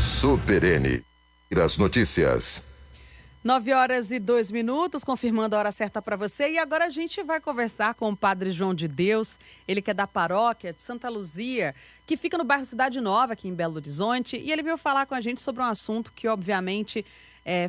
Super N. As notícias. 9h02, confirmando a hora certa para você. E agora a gente vai conversar com o Padre João de Deus, ele que é da paróquia de Santa Luzia, que fica no bairro Cidade Nova, aqui em Belo Horizonte. E ele veio falar com a gente sobre um assunto que, obviamente,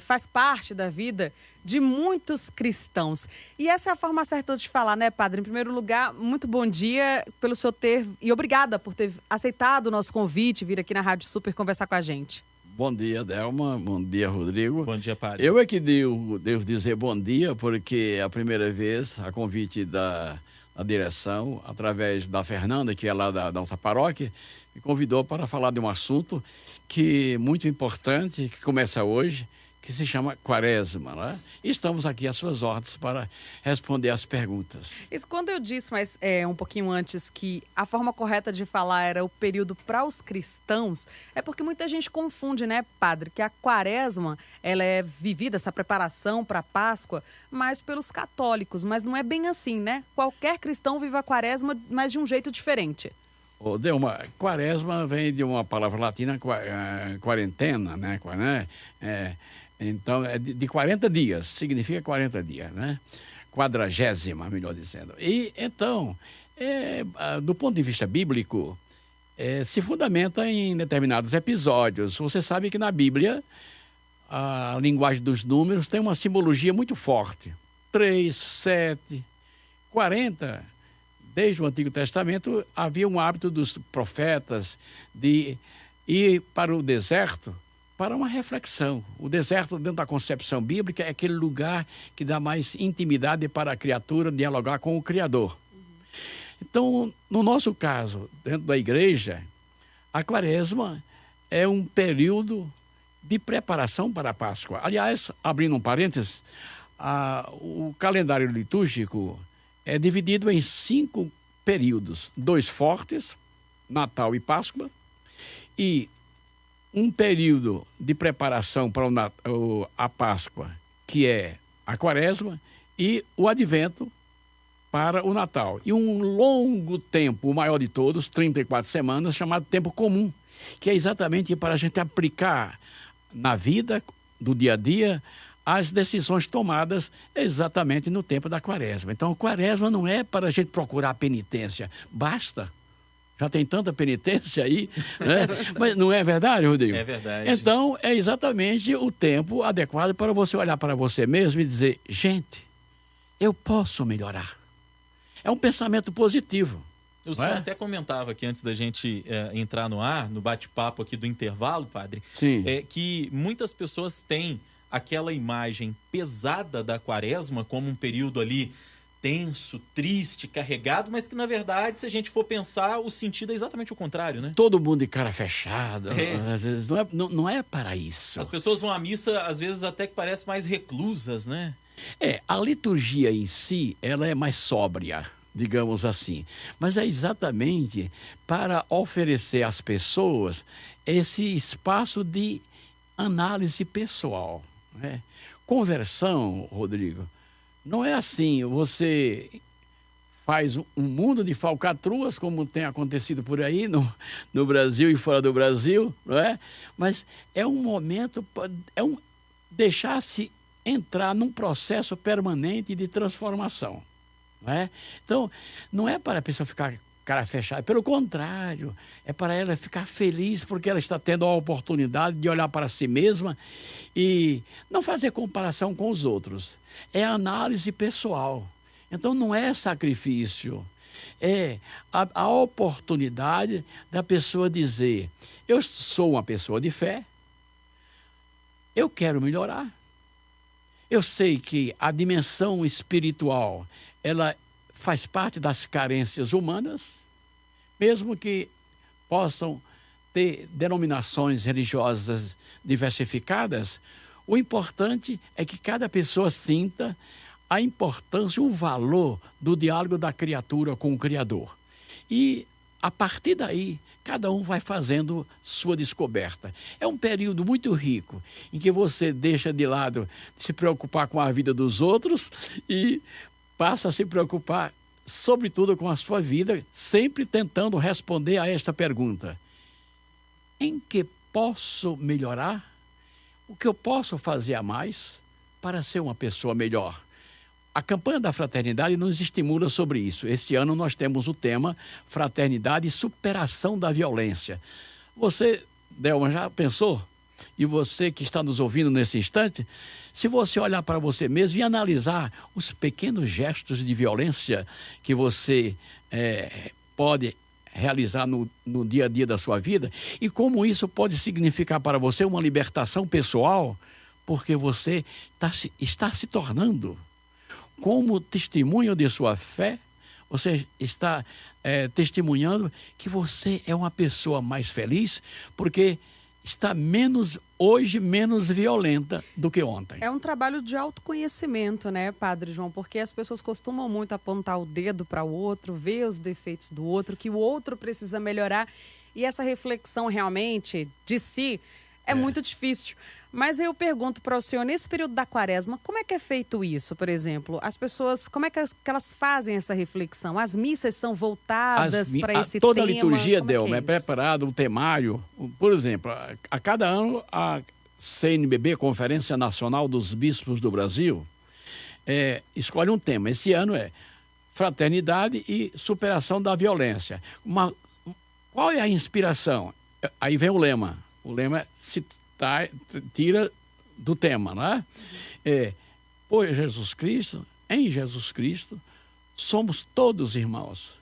faz parte da vida de muitos cristãos. E essa é a forma certa de falar, né, Padre? Em primeiro lugar, muito bom dia pelo senhor e obrigada por ter aceitado o nosso convite, vir aqui na Rádio Super conversar com a gente. Bom dia, Delma. Bom dia, Rodrigo. Bom dia, Padre. Eu é que devo dizer bom dia, porque é a primeira vez, a convite da direção, através da Fernanda, que é lá da nossa paróquia, me convidou para falar de um assunto que é muito importante, que começa hoje, que se chama Quaresma, né? E estamos aqui às suas ordens para responder às perguntas. Isso, quando eu disse, mas um pouquinho antes, que a forma correta de falar era o período para os cristãos, é porque muita gente confunde, né, Padre, que a Quaresma, ela é vivida, essa preparação para a Páscoa, mais pelos católicos, mas não é bem assim, né? Qualquer cristão vive a Quaresma, mas de um jeito diferente. Quaresma vem de uma palavra latina, quarentena, né? Então, é de 40 dias, significa 40 dias, né? 40ª, melhor dizendo. E, então, do ponto de vista bíblico, se fundamenta em determinados episódios. Você sabe que na Bíblia, a linguagem dos números tem uma simbologia muito forte. 3, 7, 40. Desde o Antigo Testamento, havia um hábito dos profetas de ir para o deserto para uma reflexão. O deserto, dentro da concepção bíblica, é aquele lugar que dá mais intimidade para a criatura dialogar com o Criador. Então, no nosso caso, dentro da igreja, a Quaresma é um período de preparação para a Páscoa. Aliás, abrindo um parênteses, o calendário litúrgico é dividido em 5 períodos. 2 fortes, Natal e Páscoa, e um período de preparação para a Páscoa, que é a Quaresma, e o Advento para o Natal. E um longo tempo, o maior de todos, 34 semanas, chamado tempo comum, que é exatamente para a gente aplicar na vida do dia a dia as decisões tomadas exatamente no tempo da Quaresma. Então, a Quaresma não é para a gente procurar penitência, basta. Já tem tanta penitência aí, né? Mas não é verdade, Rodrigo? É verdade. Então, é exatamente o tempo adequado para você olhar para você mesmo e dizer, gente, eu posso melhorar. É um pensamento positivo. O senhor até comentava aqui antes da gente entrar no ar, no bate-papo aqui do intervalo, Padre, Sim. Que muitas pessoas têm aquela imagem pesada da Quaresma como um período ali tenso, triste, carregado, mas que, na verdade, se a gente for pensar, o sentido é exatamente o contrário, né? Todo mundo de cara fechada, às vezes não é para isso. As pessoas vão à missa, às vezes, até que parecem mais reclusas, né? A liturgia em si, ela é mais sóbria, digamos assim. Mas é exatamente para oferecer às pessoas esse espaço de análise pessoal, né? Conversão, Rodrigo, não é assim, você faz um mundo de falcatruas, como tem acontecido por aí no Brasil e fora do Brasil, não é? Mas é um momento, deixar-se entrar num processo permanente de transformação, não é? Então, não é para a pessoa ficar cara fechada, pelo contrário, é para ela ficar feliz porque ela está tendo a oportunidade de olhar para si mesma e não fazer comparação com os outros. É análise pessoal. Então não é sacrifício, é a oportunidade da pessoa dizer, eu sou uma pessoa de fé, eu quero melhorar. Eu sei que a dimensão espiritual, ela faz parte das carências humanas, mesmo que possam ter denominações religiosas diversificadas, o importante é que cada pessoa sinta a importância, o valor do diálogo da criatura com o Criador. E, a partir daí, cada um vai fazendo sua descoberta. É um período muito rico, em que você deixa de lado de se preocupar com a vida dos outros e passa a se preocupar, sobretudo, com a sua vida, sempre tentando responder a esta pergunta. Em que posso melhorar? O que eu posso fazer a mais para ser uma pessoa melhor? A campanha da fraternidade nos estimula sobre isso. Este ano nós temos o tema Fraternidade e Superação da Violência. Você, Delma, já pensou? E você que está nos ouvindo nesse instante, se você olhar para você mesmo e analisar os pequenos gestos de violência que você pode realizar no dia a dia da sua vida e como isso pode significar para você uma libertação pessoal, porque você está se tornando, como testemunho de sua fé, você está testemunhando que você é uma pessoa mais feliz, porque está hoje menos violenta do que ontem. É um trabalho de autoconhecimento, né, Padre João? Porque as pessoas costumam muito apontar o dedo para o outro, ver os defeitos do outro, que o outro precisa melhorar. E essa reflexão realmente de si é muito difícil. Mas eu pergunto para o senhor, nesse período da quaresma, como é que é feito isso, por exemplo? As pessoas, como é que elas fazem essa reflexão? As missas são voltadas para esse tema? Toda a liturgia, Delma, é preparado um temário. Por exemplo, a cada ano, a CNBB, Conferência Nacional dos Bispos do Brasil, escolhe um tema. Esse ano é Fraternidade e Superação da Violência. Qual é a inspiração? Aí vem o lema. O lema se tira do tema, não é? Por Jesus Cristo, em Jesus Cristo, somos todos irmãos.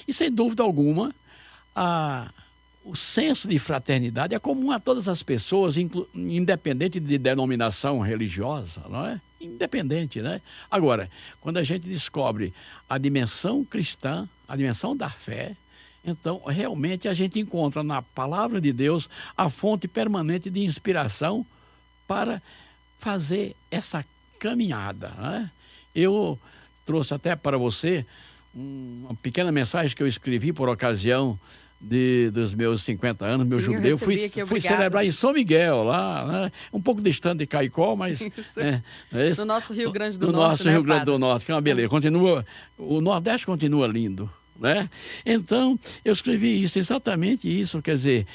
E, sem dúvida alguma, o senso de fraternidade é comum a todas as pessoas, independente de denominação religiosa, não é? Independente, né? Agora, quando a gente descobre a dimensão cristã, a dimensão da fé, então, realmente, a gente encontra na palavra de Deus a fonte permanente de inspiração para fazer essa caminhada, né? Eu trouxe até para você uma pequena mensagem que eu escrevi por ocasião dos meus 50 anos, meu jubileu. Fui celebrar em São Miguel, lá, né? Um pouco distante de Caicó, mas... No nosso Rio Grande do Norte, no nosso Rio Grande do Norte, que é uma beleza. O Nordeste continua lindo, né? Então, eu escrevi isso, exatamente isso, quer dizer,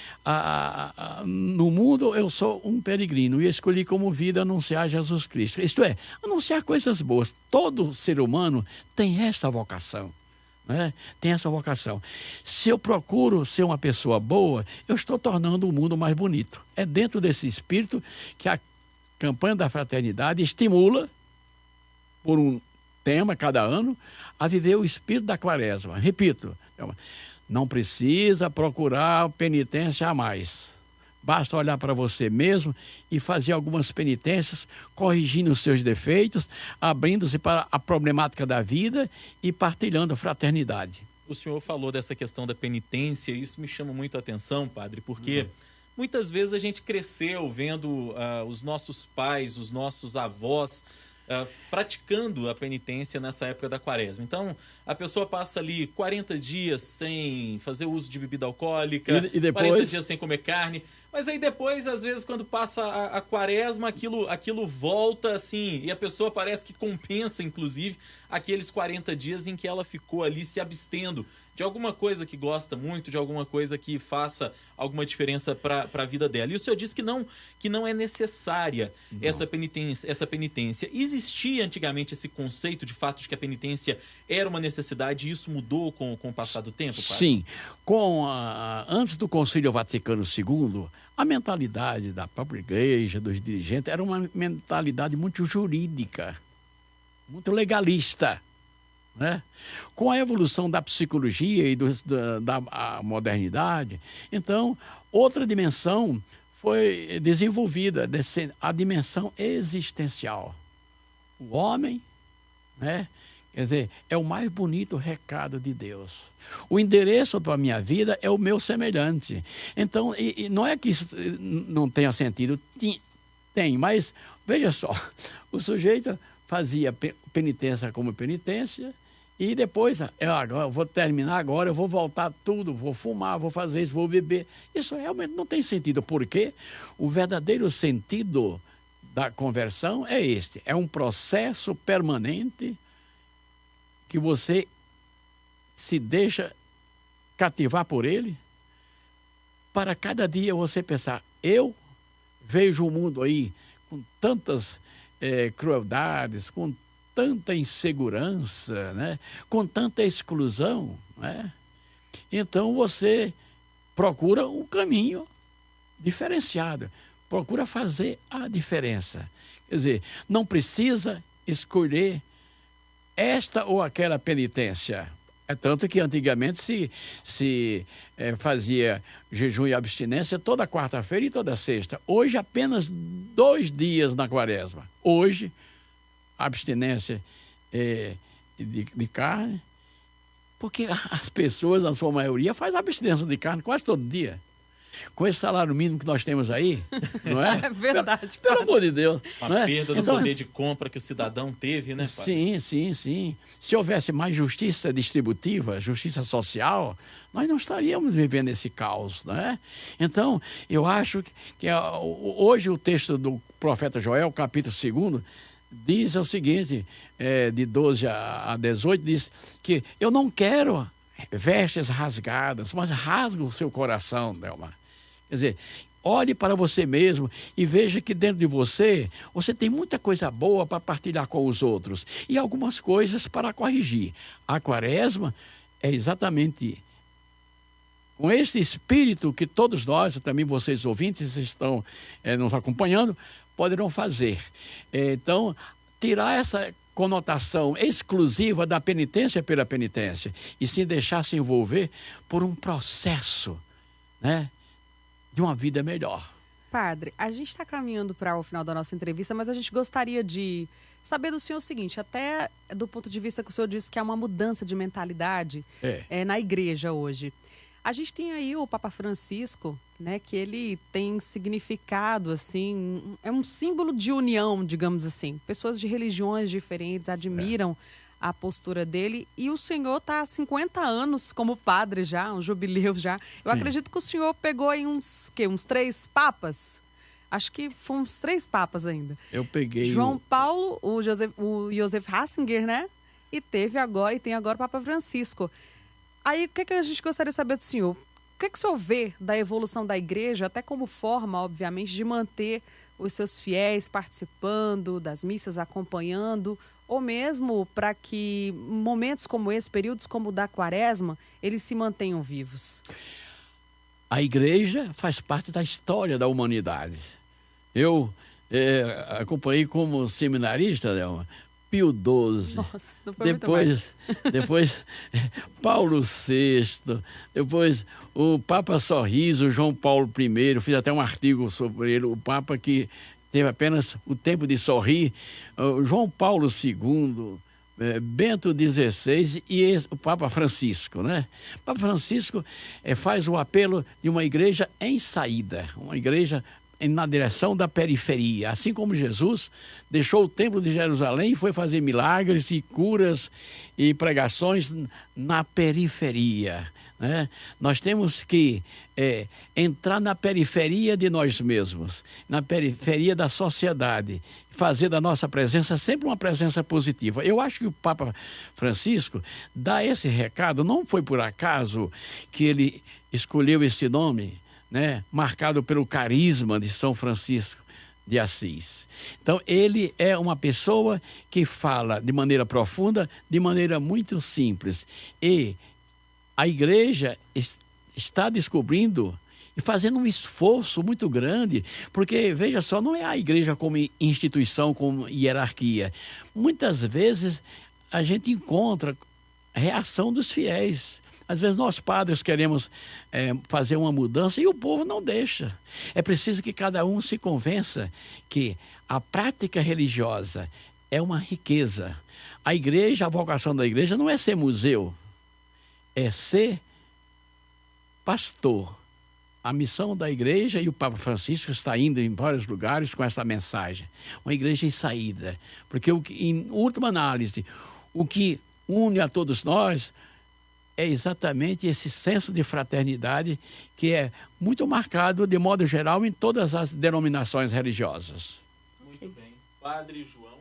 no mundo eu sou um peregrino e escolhi como vida anunciar Jesus Cristo, isto é, anunciar coisas boas. Todo ser humano tem essa vocação, né? Tem essa vocação. Se eu procuro ser uma pessoa boa, eu estou tornando o mundo mais bonito. É dentro desse espírito que a campanha da fraternidade estimula, por um tema cada ano, a viver o espírito da quaresma. Repito, não precisa procurar penitência a mais. Basta olhar para você mesmo e fazer algumas penitências, corrigindo os seus defeitos, abrindo-se para a problemática da vida e partilhando a fraternidade. O senhor falou dessa questão da penitência, e isso me chama muito a atenção, padre, porque muitas vezes a gente cresceu vendo os nossos pais, os nossos avós praticando a penitência nessa época da quaresma. Então, a pessoa passa ali 40 dias sem fazer uso de bebida alcoólica, e depois... 40 dias sem comer carne, mas aí depois, às vezes, quando passa a quaresma, aquilo volta assim, e a pessoa parece que compensa, inclusive, aqueles 40 dias em que ela ficou ali se abstendo de alguma coisa que gosta muito, de alguma coisa que faça alguma diferença para a vida dela. E o senhor disse que não é necessária essa penitência. Existia antigamente esse conceito de fato de que a penitência era uma necessidade e isso mudou com o passar do tempo, padre? Sim. Antes do Concílio Vaticano II, a mentalidade da própria igreja, dos dirigentes, era uma mentalidade muito jurídica, muito legalista, né? Com a evolução da psicologia e da modernidade, então, outra dimensão foi desenvolvida, a dimensão existencial. O homem, né? Quer dizer, é o mais bonito recado de Deus. O endereço para a minha vida é o meu semelhante. Então, e não é que isso não tenha sentido, tem, mas veja só, o sujeito fazia penitência como penitência e depois, eu vou terminar agora, eu vou voltar tudo, vou fumar, vou fazer isso, vou beber. Isso realmente não tem sentido, porque o verdadeiro sentido da conversão é este, é um processo permanente que você se deixa cativar por ele, para cada dia você pensar, eu vejo o mundo aí com tantas crueldades, com tanta insegurança, né? Com tanta exclusão, né? Então você procura um caminho diferenciado, procura fazer a diferença. Quer dizer, não precisa escolher esta ou aquela penitência. É tanto que antigamente se fazia jejum e abstinência toda quarta-feira e toda sexta. Hoje, apenas 2 dias na quaresma. Hoje, abstinência de carne, porque as pessoas, na sua maioria, fazem abstinência de carne quase todo dia. Com esse salário mínimo que nós temos aí, não é? É verdade. Pelo amor de Deus. A perda do poder de compra que o cidadão teve, né, padre? Sim. Se houvesse mais justiça distributiva, justiça social, nós não estaríamos vivendo esse caos, não é? Então, eu acho que hoje o texto do profeta Joel, capítulo 2, diz o seguinte, de 12 a 18, diz que eu não quero vestes rasgadas, mas rasga o seu coração, Delmar. Quer dizer, olhe para você mesmo e veja que dentro de você tem muita coisa boa para partilhar com os outros e algumas coisas para corrigir. A quaresma é exatamente com esse espírito que todos nós, também vocês ouvintes, estão nos acompanhando, poderão fazer. Então, tirar essa conotação exclusiva da penitência pela penitência e se deixar se envolver por um processo, né, de uma vida melhor. Padre, a gente está caminhando para o final da nossa entrevista, mas a gente gostaria de saber do senhor o seguinte, até do ponto de vista que o senhor disse que há uma mudança de mentalidade na igreja hoje. A gente tem aí o Papa Francisco, né, que ele tem significado, assim, é um símbolo de união, digamos assim. Pessoas de religiões diferentes admiram a postura dele e o senhor está há 50 anos como padre já, um jubileu já. Eu acredito que o senhor pegou aí uns 3 papas. Acho que foram uns 3 papas ainda. Eu peguei João Paulo, o Joseph Ratzinger, né? E tem agora o Papa Francisco. Aí, o que a gente gostaria de saber do senhor? O que o senhor vê da evolução da igreja, até como forma, obviamente, de manter os seus fiéis participando das missas, acompanhando, ou mesmo para que momentos como esse, períodos como o da quaresma, eles se mantenham vivos? A igreja faz parte da história da humanidade. Eu acompanhei como seminarista, Delma, Pio XII, nossa, não foi depois Paulo VI, depois o Papa Sorriso, João Paulo I, fiz até um artigo sobre ele, o Papa que teve apenas o tempo de sorrir, João Paulo II, Bento XVI e o Papa Francisco, né? O Papa Francisco faz o apelo de uma igreja em saída, uma igreja na direção da periferia, assim como Jesus deixou o templo de Jerusalém e foi fazer milagres e curas e pregações na periferia, né? Nós temos que entrar na periferia de nós mesmos, na periferia da sociedade, fazer da nossa presença sempre uma presença positiva. Eu acho que o Papa Francisco dá esse recado, não foi por acaso que ele escolheu esse nome, né, marcado pelo carisma de São Francisco de Assis. Então, ele é uma pessoa que fala de maneira profunda, de maneira muito simples. E a igreja está descobrindo e fazendo um esforço muito grande, porque, veja só, não é a igreja como instituição, como hierarquia. Muitas vezes a gente encontra a reação dos fiéis. Às vezes nós padres queremos fazer uma mudança e o povo não deixa. É preciso que cada um se convença que a prática religiosa é uma riqueza. A igreja, a vocação da igreja não é ser museu, é ser pastor. A missão da igreja, e o Papa Francisco está indo em vários lugares com essa mensagem, uma igreja em saída. Porque, em última análise, o que une a todos nós é exatamente esse senso de fraternidade que é muito marcado, de modo geral, em todas as denominações religiosas. Muito bem. Padre João,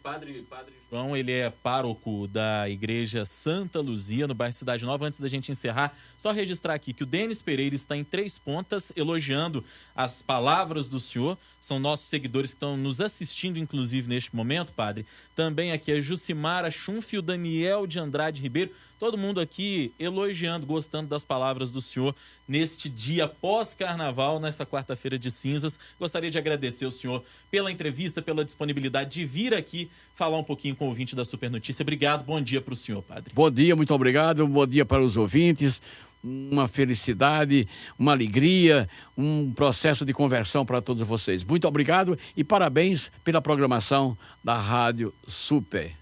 Padre João, ele é pároco da Igreja Santa Luzia, no bairro Cidade Nova. Antes da gente encerrar, só registrar aqui que o Denis Pereira está em Três Pontas, elogiando as palavras do senhor. São nossos seguidores que estão nos assistindo, inclusive, neste momento, padre. Também aqui a Jucimara Schunf e o Daniel de Andrade Ribeiro. Todo mundo aqui elogiando, gostando das palavras do senhor neste dia pós-carnaval, nesta quarta-feira de cinzas. Gostaria de agradecer ao senhor pela entrevista, pela disponibilidade de vir aqui falar um pouquinho com o ouvinte da Super Notícia. Obrigado, bom dia para o senhor, padre. Bom dia, muito obrigado. Bom dia para os ouvintes. Uma felicidade, uma alegria, um processo de conversão para todos vocês. Muito obrigado e parabéns pela programação da Rádio Super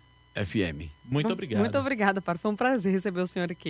FM. Muito obrigado. Muito obrigada, padre. Foi um prazer receber o senhor aqui.